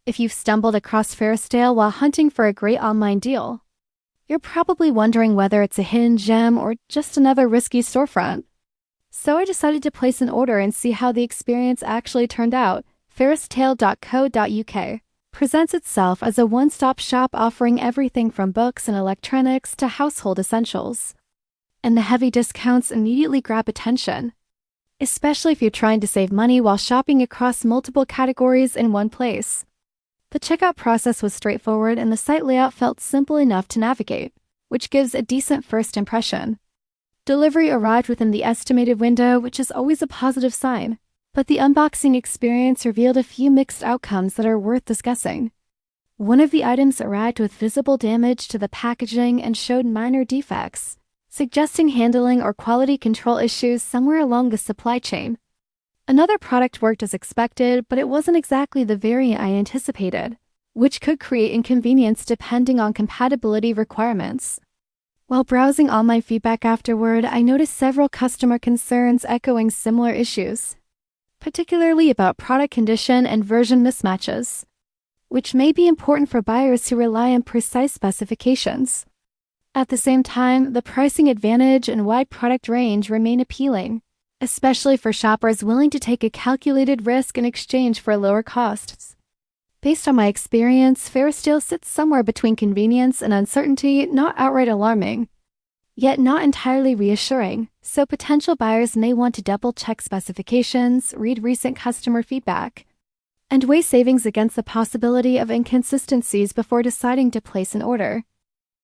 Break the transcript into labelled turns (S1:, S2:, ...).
S1: If you've stumbled across Ferristale while hunting for a great online deal, you're probably wondering whether it's a hidden gem or just another risky storefront. So I decided to place an order and see how the experience actually turned out. Ferristale.co.uk presents itself as a one-stop shop offering everything from books and electronics to household essentials. And the heavy discounts immediately grab attention, especially if you're trying to save money while shopping across multiple categories in one place. The checkout process was straightforward and the site layout felt simple enough to navigate, which gives a decent first impression. Delivery arrived within the estimated window, which is always a positive sign, but the unboxing experience revealed a few mixed outcomes that are worth discussing. One of the items arrived with visible damage to the packaging and showed minor defects, suggesting handling or quality control issues somewhere along the supply chain. Another product worked as expected, but it wasn't exactly the variant I anticipated, which could create inconvenience depending on compatibility requirements. While browsing online feedback afterward, I noticed several customer concerns echoing similar issues, particularly about product condition and version mismatches, which may be important for buyers who rely on precise specifications. At the same time, the pricing advantage and wide product range remain appealing, especially for shoppers willing to take a calculated risk in exchange for lower costs. Based on my experience, Ferristale sits somewhere between convenience and uncertainty, not outright alarming, yet not entirely reassuring, so potential buyers may want to double-check specifications, read recent customer feedback, and weigh savings against the possibility of inconsistencies before deciding to place an order.